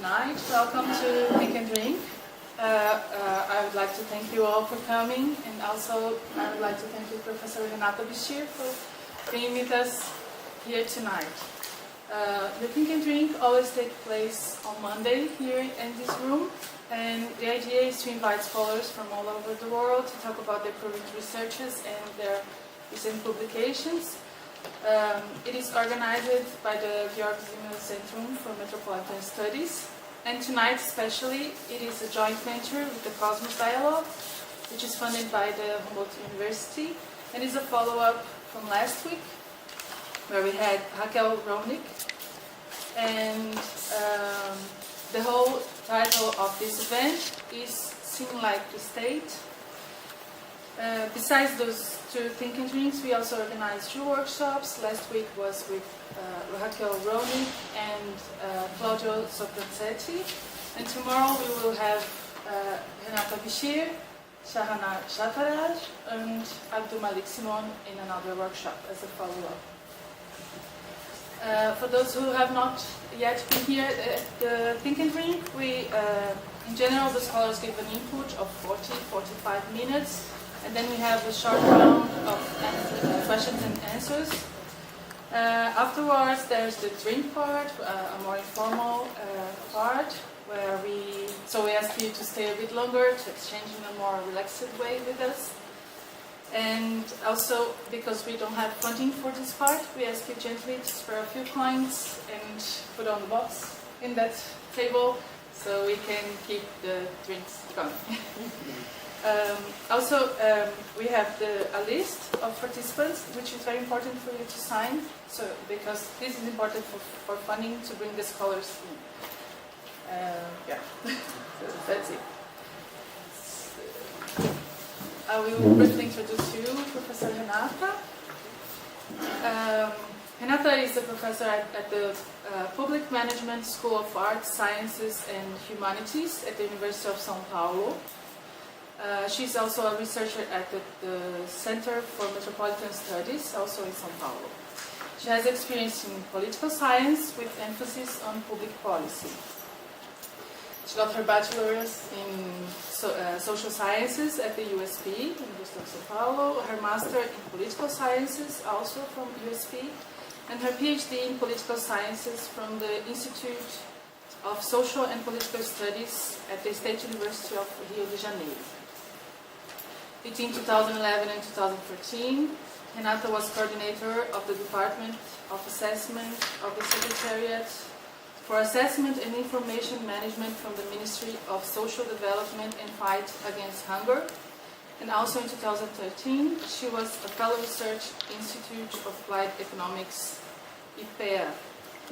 tonight. Welcome to Think and Drink. I would like to thank you all for coming, and also I would like to thank you, Professor Renata Bichir, for being with us here tonight. The Think and Drink always takes place on Monday here in this room, and the idea is to invite scholars from all over the world to talk about their current researches and their recent publications. It is organized by the Georg Simmel Centrum for Metropolitan Studies, and tonight especially it is a joint venture with the Kosmos Dialogues, which is funded by the Humboldt University, and is a follow-up from last week where we had Raquel Ronick, and the whole title of this event is Sing Like the State. Besides those two Think and Drinks, we also organized 2 workshops. Last week was with Raquel Ronick and Claudio Sopranzetti, and tomorrow we will have Renata Bichir, Shahana Shataraj, and Abdul Malik Simon in another workshop as a follow-up. For those who have not yet been here at the Think and Drink, in general, the scholars give an input of 40-45 minutes, and then we have a short round of questions and answers. Afterwards, there's the drink part, a more informal part, where we ask you to stay a bit longer to exchange in a more relaxed way with us. And also, because we don't have funding for this part, we ask you gently to spare a few coins and put on the box in that table so we can keep the drinks going. We have a list of participants, which is very important for you to sign, because this is important for funding to bring the scholars in. So that's it. I will briefly introduce you, Professor Renata. Renata is a professor at the Public Management School of Arts, Sciences and Humanities at the University of São Paulo. She's also a researcher at the Center for Metropolitan Studies, also in São Paulo. She has experience in political science with emphasis on public policy. She got her bachelor's in social sciences at the USP, University of São Paulo, her master in political sciences, also from USP, and her PhD in political sciences from the Institute of Social and Political Studies at the State University of Rio de Janeiro. Between 2011 and 2014, Renata was coordinator of the Department of Assessment of the Secretariat for Assessment and Information Management from the Ministry of Social Development and Fight Against Hunger. And also in 2013, she was a fellow research Institute of Applied Economics, IPEA,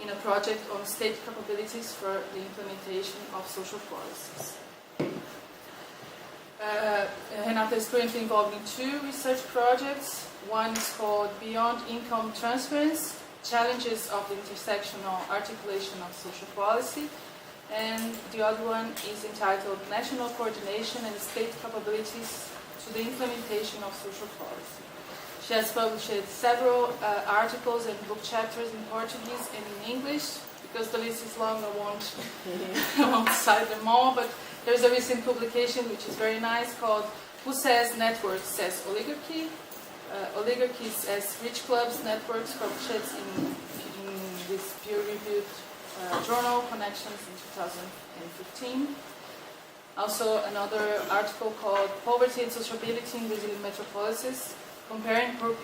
in a project on state capabilities for the implementation of social policies. Renata is currently involved in 2 research projects. One is called Beyond Income Transference, Challenges of the Intersectional Articulation of Social Policy, and the other one is entitled National Coordination and State Capabilities to the Implementation of Social Policy. She has published several articles and book chapters in Portuguese and in English. Because the list is long, I won't cite them all, but there's a recent publication which is very nice called Who Says Networks Says Oligarchy? Oligarchies as Rich Clubs, Networks, published in this peer-reviewed journal, Connections, in 2015. Also another article called Poverty and Sociability in Brazilian Metropolises, comparing poor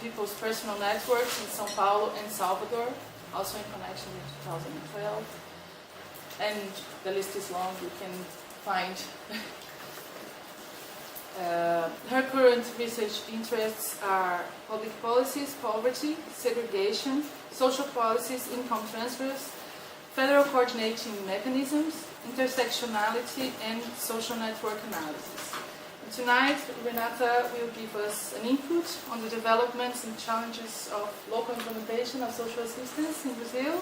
people's personal networks in São Paulo and Salvador, also in Connection in 2012. And the list is long, you can find. Her current research interests are public policies, poverty, segregation, social policies, income transfers, federal coordinating mechanisms, intersectionality, and social network analysis. And tonight, Renata will give us an input on the developments and challenges of local implementation of social assistance in Brazil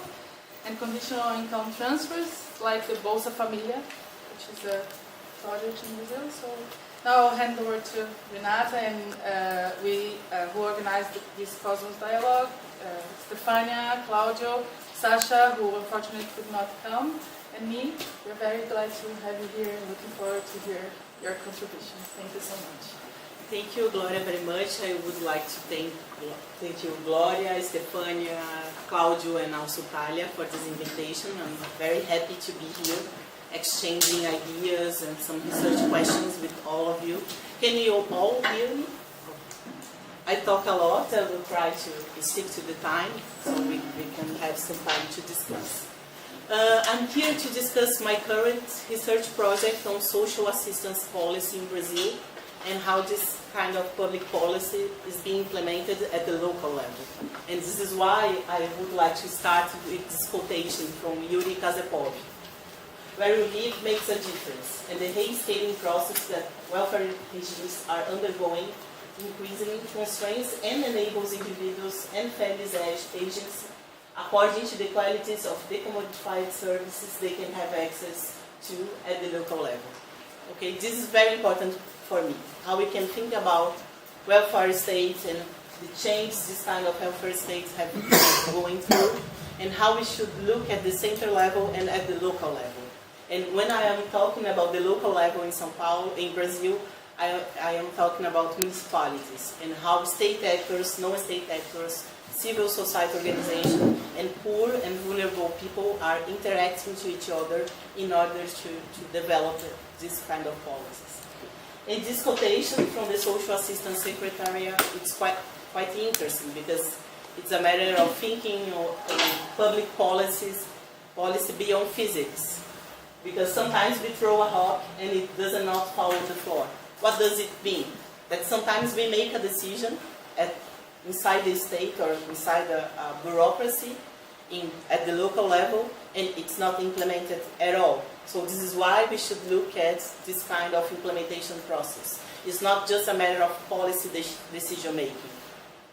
and conditional income transfers, like the Bolsa Família, which is a project in Brazil. So now I'll hand over to Renata, and we who organized this Cosmos Dialogue, Stefania, Claudio, Sasha, who unfortunately could not come, and me. We're very glad to have you here and looking forward to hear your contribution. Thank you so much. Thank you, Gloria, very much. I would like to thank you, Gloria, Stefania, Claudio, and also Talia for this invitation. I'm very happy to be here, exchanging ideas and some research questions with all of you. Can you all hear me? I talk a lot. I will try to stick to the time so we can have some time to discuss. I'm here to discuss my current research project on social assistance policy in Brazil and how this kind of public policy is being implemented at the local level. And this is why I would like to start with this quotation from Yuri Kazepov. Where you live makes a difference, and the rate-scaling process that welfare regimes are undergoing increasingly constrains and enables individuals and families' agency according to the qualities of the commodified services they can have access to at the local level. Okay, this is very important for me, how we can think about welfare states and the change this kind of welfare states have been going through, and how we should look at the center level and at the local level. And when I am talking about the local level in São Paulo, in Brazil, I am talking about municipalities and how state actors, non-state actors, civil society organizations, and poor and vulnerable people are interacting to each other in order to develop this kind of policies. And this quotation from the Social Assistance Secretariat, it's quite interesting because it's a matter of thinking of public policy beyond physics. Because sometimes we throw a rock and it does not fall on the floor. What does it mean? That sometimes we make a decision inside the state or inside a bureaucracy at the local level, and it's not implemented at all. So this is why we should look at this kind of implementation process. It's not just a matter of policy decision making.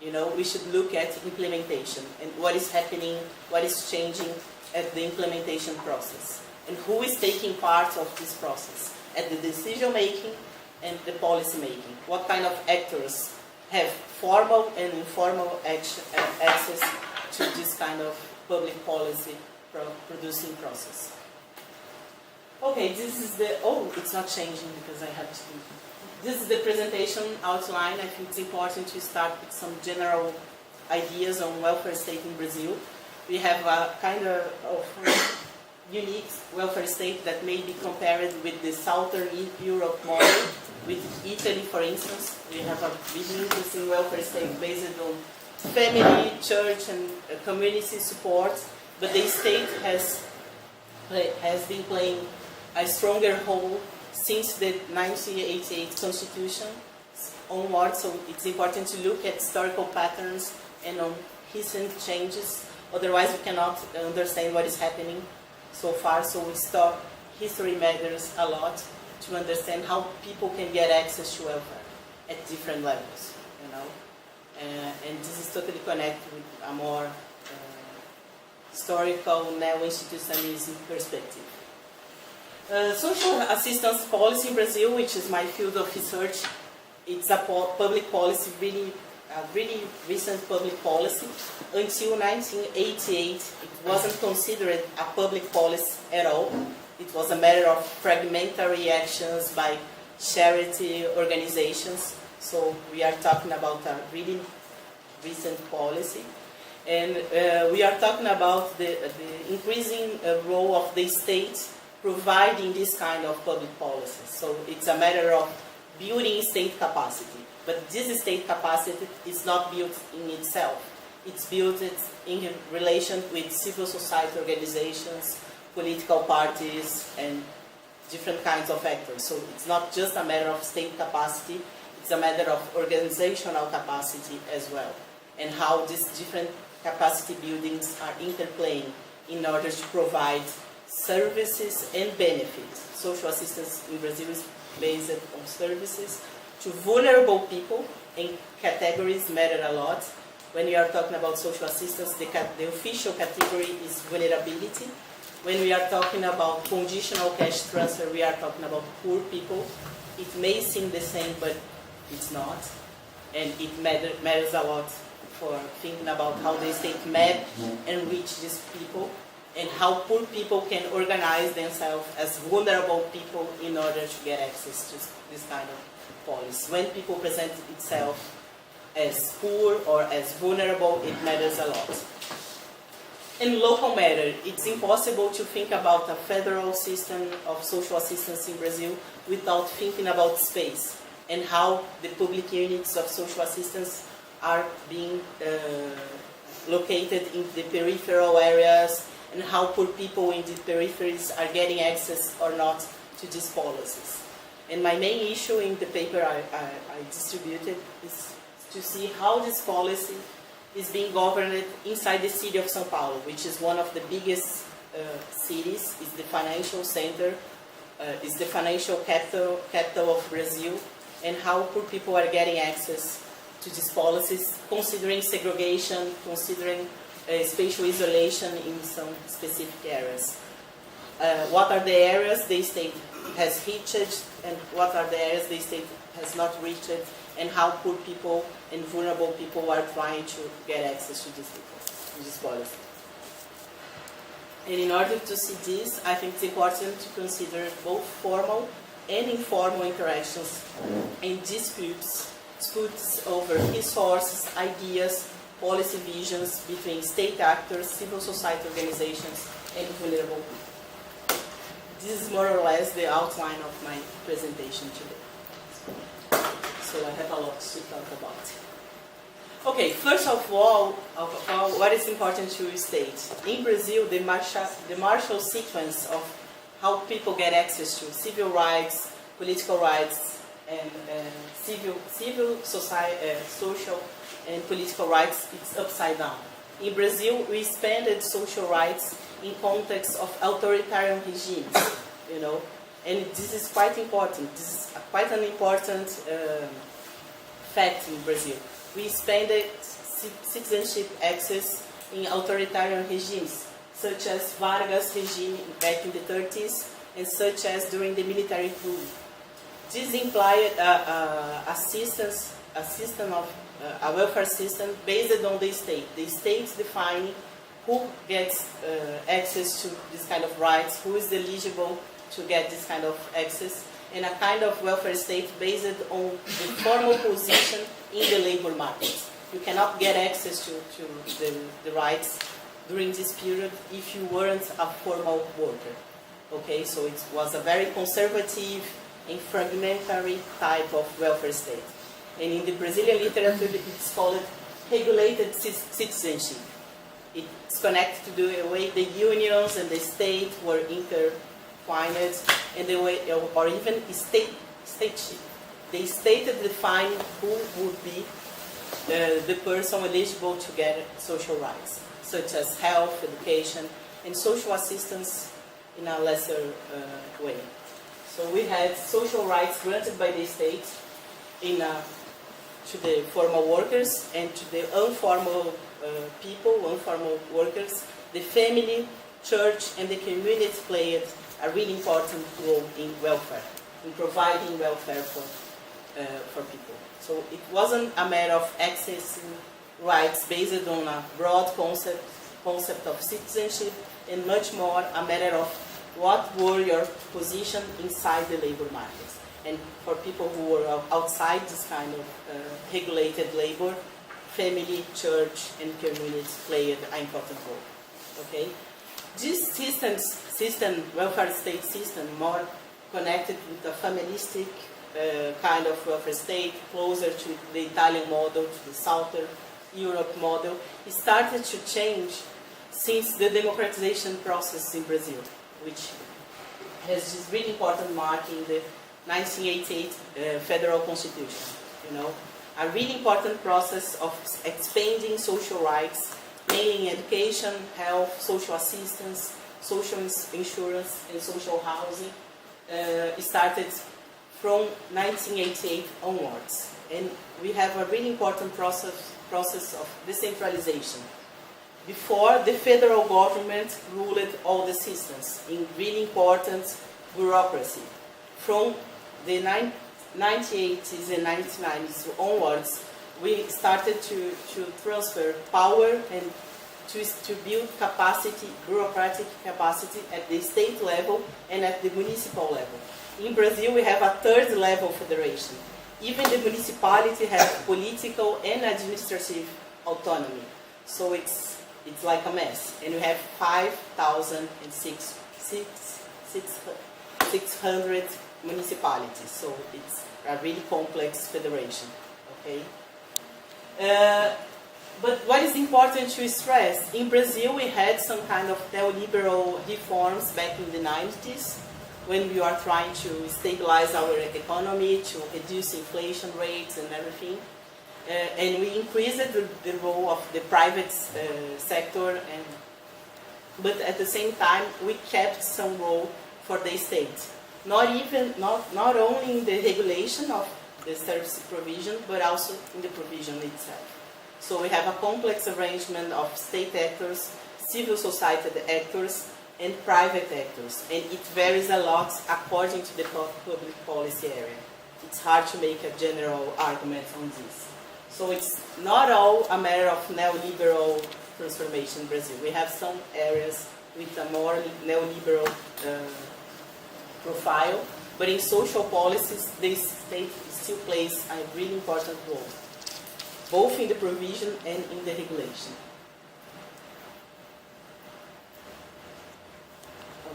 You know, we should look at implementation and what is happening, what is changing at the implementation process, and who is taking part of this process at the decision making and the policy making. What kind of actors have formal and informal access to this kind of public policy producing process. Okay, this is the, it's not changing because I have to, this is the presentation outline. I think it's important to start with some general ideas on welfare state in Brazil. We have a kind of unique welfare state that may be compared with the Southern Europe model. With Italy, for instance, we have a really interesting welfare state based on family, church, and community support, but the state has been playing a stronger role since the 1988 Constitution onward, so it's important to look at historical patterns and on recent changes, otherwise we cannot understand what is happening so far, so history matters a lot to understand how people can get access to welfare at different levels, you know. And this is totally connected with a more historical neo-institutionalism perspective. Social assistance policy in Brazil, which is my field of research, it's a public policy, a really recent public policy. Until 1988, it wasn't considered a public policy at all. It was a matter of fragmentary actions by charity organizations. So we are talking about a really recent policy. And we are talking about the increasing role of the state providing this kind of public policy. So it's a matter of building state capacity. But this state capacity is not built in itself. It's built in relation with civil society organizations, political parties, and different kinds of actors. So it's not just a matter of state capacity, it's a matter of organizational capacity as well, and how these different capacity buildings are interplaying in order to provide services and benefits. Social assistance in Brazil is based on services to vulnerable people, and categories matter a lot. When we are talking about social assistance, the official category is vulnerability. When we are talking about conditional cash transfer, we are talking about poor people. It may seem the same, but it's not. And it matters a lot for thinking about how the state map and reach these people, and how poor people can organize themselves as vulnerable people in order to get access to this kind of policy. When people present itself as poor or as vulnerable, it matters a lot. In local matter, it's impossible to think about a federal system of social assistance in Brazil without thinking about space and how the public units of social assistance are being located in the peripheral areas, and how poor people in the peripheries are getting access or not to these policies. And my main issue in the paper I distributed is to see how this policy is being governed inside the city of São Paulo, which is one of the biggest cities, is the financial center, is the financial capital of Brazil, and how poor people are getting access to these policies, considering segregation, considering spatial isolation in some specific areas. What are the areas the state has reached, and what are the areas the state has not reached, and how poor people and vulnerable people are trying to get access to this policy. And in order to see this, I think it's important to consider both formal and informal interactions and disputes over resources, ideas, policy visions between state actors, civil society organizations, and vulnerable people. This is more or less the outline of my presentation today. So I have a lot to talk about. Okay, first of all, what is important to state? In Brazil, the Marshall sequence of how people get access to civil rights, political rights, and civil society, social and political rights, it's upside down. In Brazil, we expanded social rights in context of authoritarian regimes, and this is quite important. This is quite an important fact in Brazil. We expanded citizenship access in authoritarian regimes, such as Vargas' regime back in the 30s, and such as during the military rule. This implied a welfare system based on the state. The state defining who gets access to this kind of rights, who is eligible to get this kind of access, and a kind of welfare state based on the formal position in the labor market. You cannot get access to the rights during this period if you weren't a formal worker. Okay, so it was a very conservative and fragmentary type of welfare state. And in the Brazilian literature, it's called regulated citizenship. It's connected to the way the unions and the state were intertwined, and the way, or even stateship. The state defined who would be the person eligible to get social rights, such as health, education, and social assistance in a lesser way. So we had social rights granted by the state to the formal workers, and to the informal people, informal workers. The family, church, and the community played a really important role in welfare, in providing welfare for people. So it wasn't a matter of accessing rights based on a broad concept of citizenship, and much more a matter of what were your position inside the labor market. And for people who were outside this kind of regulated labor, family, church, and community played an important role. Okay, this system, welfare state system, more connected with a familistic kind of welfare state, closer to the Italian model, to the Southern Europe model, it started to change since the democratization process in Brazil, which has this really important mark in the 1988 federal constitution. A really important process of expanding social rights, mainly in education, health, social assistance, social insurance, and social housing, started from 1988 onwards. And we have a really important process of decentralization. Before, the federal government ruled all the systems in really important bureaucracy. From the 1980s and 1990s onwards, we started to transfer power and to build capacity, bureaucratic capacity at the state level and at the municipal level. In Brazil, we have a third level federation. Even the municipality has political and administrative autonomy. So it's like a mess. And we have 5,600 municipalities. So it's a really complex federation. Okay. But what is important to stress, in Brazil we had some kind of neoliberal reforms back in the 90s when we are trying to stabilize our economy, to reduce inflation rates and everything. And we increased the role of the private sector, but at the same time we kept some role for the state. Not only in the regulation of the service provision, but also in the provision itself. So we have a complex arrangement of state actors, civil society actors, and private actors. And it varies a lot according to the public policy area. It's hard to make a general argument on this. So it's not all a matter of neoliberal transformation in Brazil. We have some areas with a more neoliberal profile, but in social policies, the state still plays a really important role, both in the provision and in the regulation.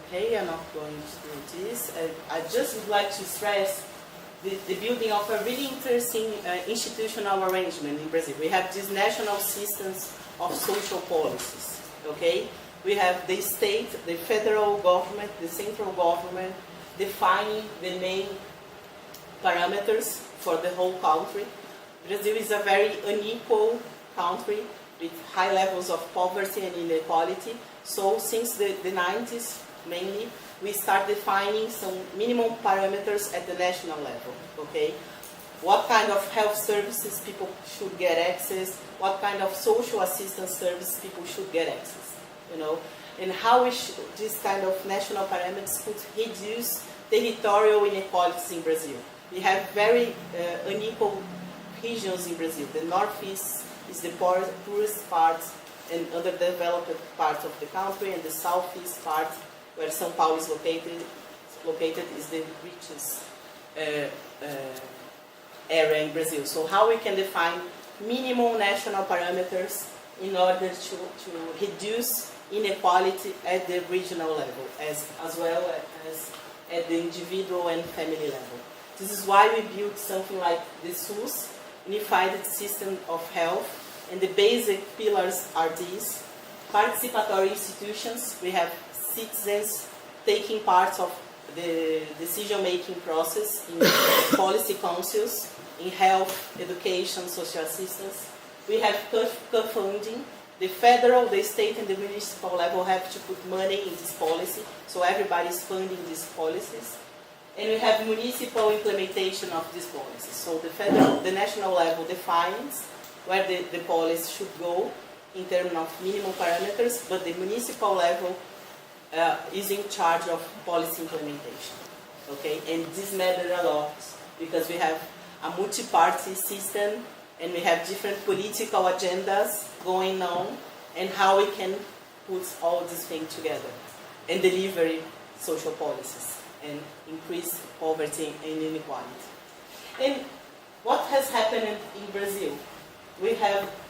Okay, I'm not going to do this. I just would like to stress the building of a really interesting institutional arrangement in Brazil. We have these national systems of social policies. Okay, we have the state, the federal government, the central government defining the main parameters for the whole country. Brazil is a very unequal country with high levels of poverty and inequality. So since the 90s, mainly, we start defining some minimum parameters at the national level. Okay, what kind of health services people should get access, what kind of social assistance service people should get access, and how this kind of national parameters could reduce territorial inequalities in Brazil. We have very unequal regions in Brazil. The northeast is the poorest part and underdeveloped part of the country, and the southeast part, where São Paulo is located is the richest area in Brazil. So how we can define minimum national parameters in order to reduce inequality at the regional level, as well as at the individual and family level. This is why we built something like the SUS, Unified System of Health, and the basic pillars are these: participatory institutions. We have citizens taking part of the decision-making process in policy councils, in health, education, social assistance. We have co-funding. The federal, the state, and the municipal level have to put money in this policy, so everybody is funding these policies. And we have municipal implementation of these policies. So the national level defines where the policy should go in terms of minimum parameters, but the municipal level is in charge of policy implementation. Okay, and this matters a lot because we have a multi-party system and we have different political agendas going on, and how we can put all these things together and deliver social policies and increase poverty and inequality. And what has happened in Brazil? We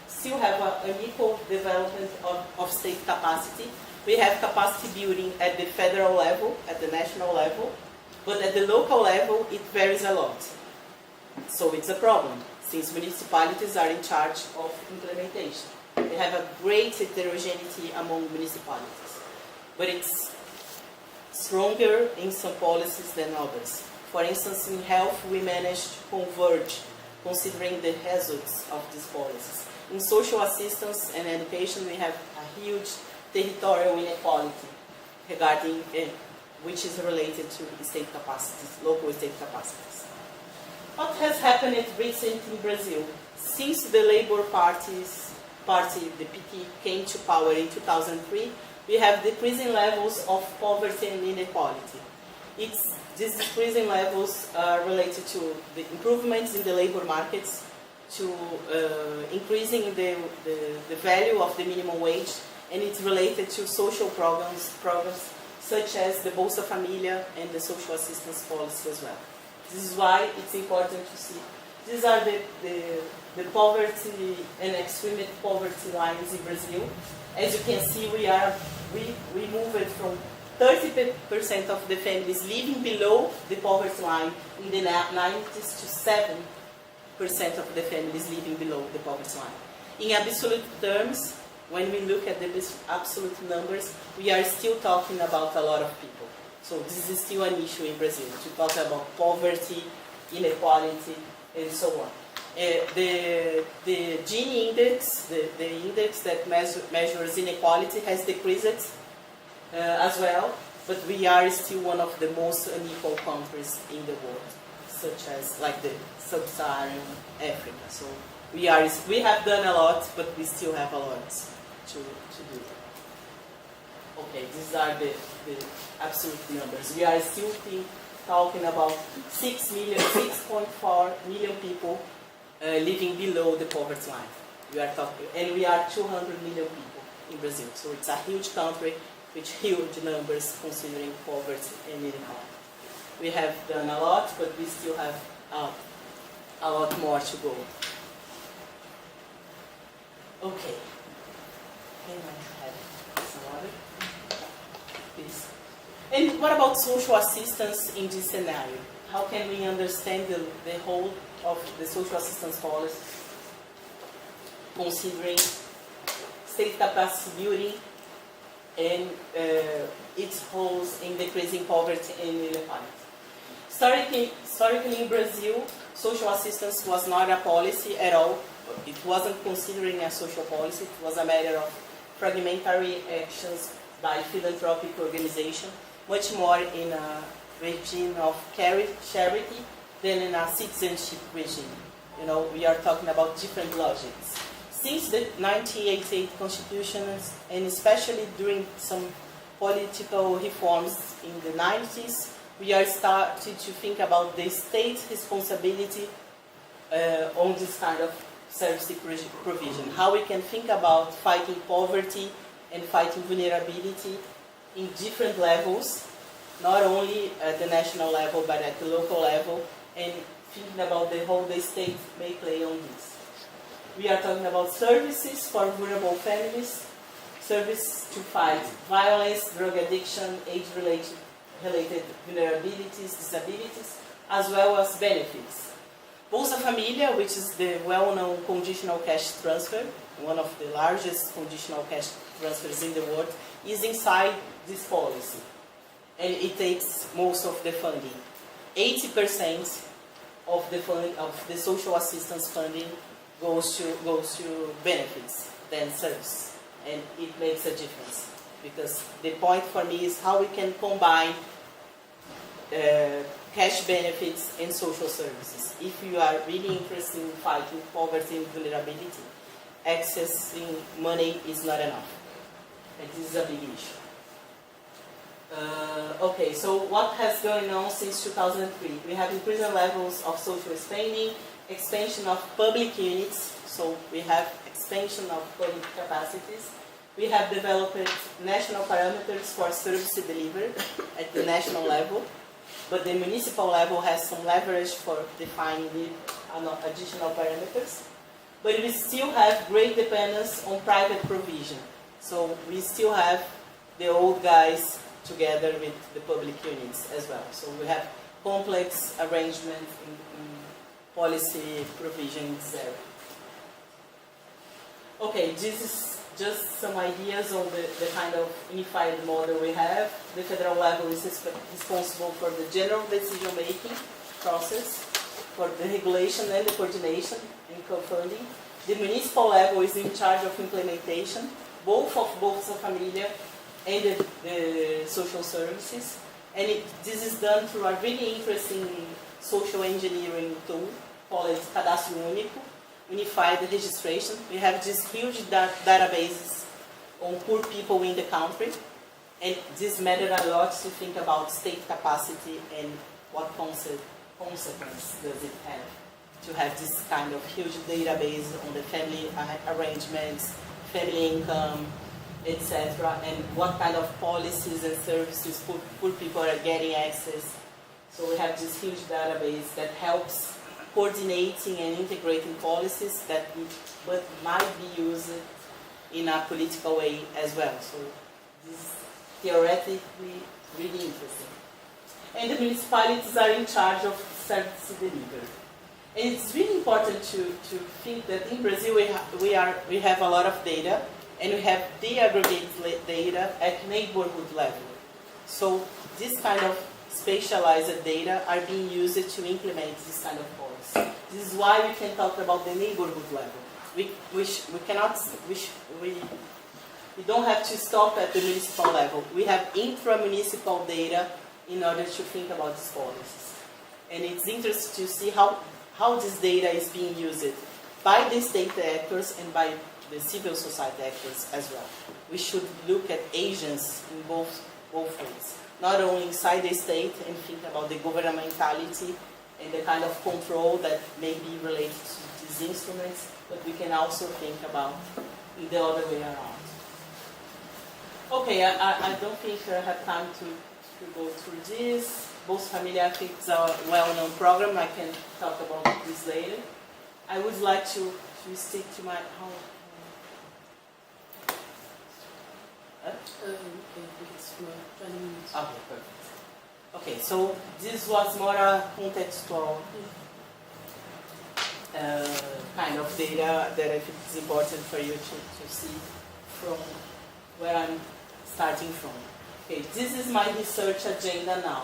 still have an unequal development of state capacity. We have capacity building at the federal level, at the national level, but at the local level it varies a lot. So it's a problem, since municipalities are in charge of implementation. We have a great heterogeneity among municipalities, but it's stronger in some policies than others. For instance, in health, we managed to converge, considering the results of these policies. In social assistance and education, we have a huge territorial inequality regarding which is related to state capacities, local state capacities. What has happened recently in Brazil? Since the Labour Party, the PT, came to power in 2003, we have decreasing levels of poverty and inequality. These decreasing levels are related to the improvements in the labor markets, to increasing the value of the minimum wage, and it's related to social programs such as the Bolsa Família and the social assistance policy as well. This is why it's important to see. These are the poverty and extreme poverty lines in Brazil. As you can see, we moved from 30% of the families living below the poverty line in the 90s to 7% of the families living below the poverty line. In absolute terms, when we look at the absolute numbers, we are still talking about a lot of people. So this is still an issue in Brazil, to talk about poverty, inequality, and so on. The Gini index, the index that measures inequality, has decreased as well, but we are still one of the most unequal countries in the world, such as like the sub-Saharan Africa. So we have done a lot, but we still have a lot to do. Okay, these are the absolute numbers. We are still talking about 6.4 million people living below the poverty line. And we are 200 million people in Brazil. So it's a huge country with huge numbers considering poverty and inequality. We have done a lot, but we still have a lot more to go. Okay. Can I have some water? Please. And what about social assistance in this scenario? How can we understand the whole of the social assistance policy, considering state capacity building and its roles in decreasing poverty and inequality? Historically in Brazil, social assistance was not a policy at all. It wasn't considering a social policy. It was a matter of fragmentary actions by philanthropic organizations, much more in a regime of charity than in a citizenship regime. You know, we are talking about different logics. Since the 1988 Constitution, and especially during some political reforms in the 90s, we are starting to think about the state's responsibility on this kind of service provision. How we can think about fighting poverty and fighting vulnerability in different levels, not only at the national level, but at the local level, and thinking about the role the state may play on this. We are talking about services for vulnerable families, service to fight violence, drug addiction, age-related vulnerabilities, disabilities, as well as benefits. Bolsa Família, which is the well-known conditional cash transfer, one of the largest conditional cash transfers in the world, is inside this policy. And it takes most of the funding. 80% of the social assistance funding goes to benefits than service, and it makes a difference, because the point for me is how we can combine cash benefits and social services. If you are really interested in fighting poverty and vulnerability, accessing money is not enough, and this is a big issue. Okay, so what has going on since 2003? We have increasing levels of social spending, expansion of public units, so we have expansion of public capacities. We have developed national parameters for service delivery at the national level, but the municipal level has some leverage for defining the additional parameters. But we still have great dependence on private provision. So we still have the old guys together with the public units as well. So we have complex arrangements in policy provisions there. Okay, this is just some ideas on the kind of unified model we have. The federal level is responsible for the general decision-making process, for the regulation and the coordination and co-funding. The municipal level is in charge of implementation, both of Bolsa Família and the social services. And this is done through a really interesting social engineering tool called Cadastro Único, unified registration. We have these huge databases on poor people in the country, and this mattered a lot to think about state capacity and what consequence does it have to have this kind of huge database on the family arrangements, family income, etc., and what kind of policies and services poor people are getting access. So we have this huge database that helps coordinating and integrating policies that but might be used in a political way as well. So this is theoretically really interesting. And the municipalities are in charge of service delivery. And it's really important to think that in Brazil we have a lot of data, and we have de-aggregated data at neighborhood level. So this kind of spatialized data are being used to implement this kind of policy. This is why we can talk about the neighborhood level. We don't have to stop at the municipal level. We have intra-municipal data in order to think about these policies. And it's interesting to see how this data is being used by the state actors and by the civil society actors as well. We should look at agents in both ways, not only inside the state and think about the governmentality and the kind of control that may be related to these instruments, but we can also think about the other way around. Okay, I don't think I have time to go through this. Bolsa Família, I think, is a well-known program. I can talk about this later. I would like to stick to my... I think it's for 20 minutes. Okay, perfect. Okay, so this was more a contextual kind of data that I think is important for you to see from where I'm starting from. Okay, this is my research agenda now.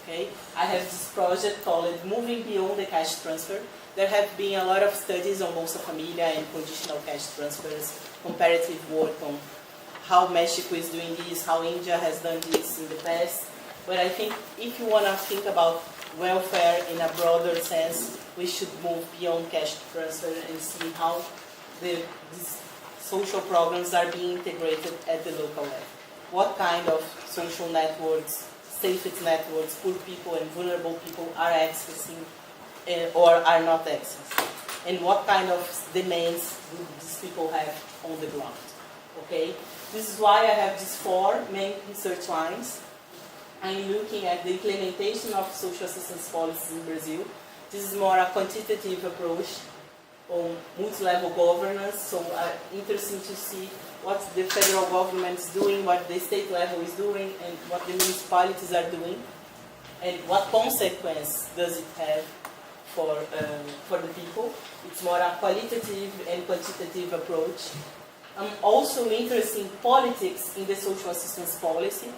Okay, I have this project called Moving Beyond the Cash Transfer. There have been a lot of studies on Bolsa Família and conditional cash transfers, comparative work on how Mexico is doing this, how India has done this in the past. But I think if you want to think about welfare in a broader sense, we should move beyond cash transfer and see how these social programs are being integrated at the local level. What kind of social networks, safety networks, poor people and vulnerable people are accessing or are not accessing, and what kind of demands do these people have on the ground. Okay, this is why I have these 4 main research lines. I'm looking at the implementation of social assistance policies in Brazil. This is more a quantitative approach on multi-level governance, so interesting to see what the federal government is doing, what the state level is doing, and what the municipalities are doing, and what consequence does it have for the people. It's more a qualitative and quantitative approach. I'm also interested in politics in the social assistance policy.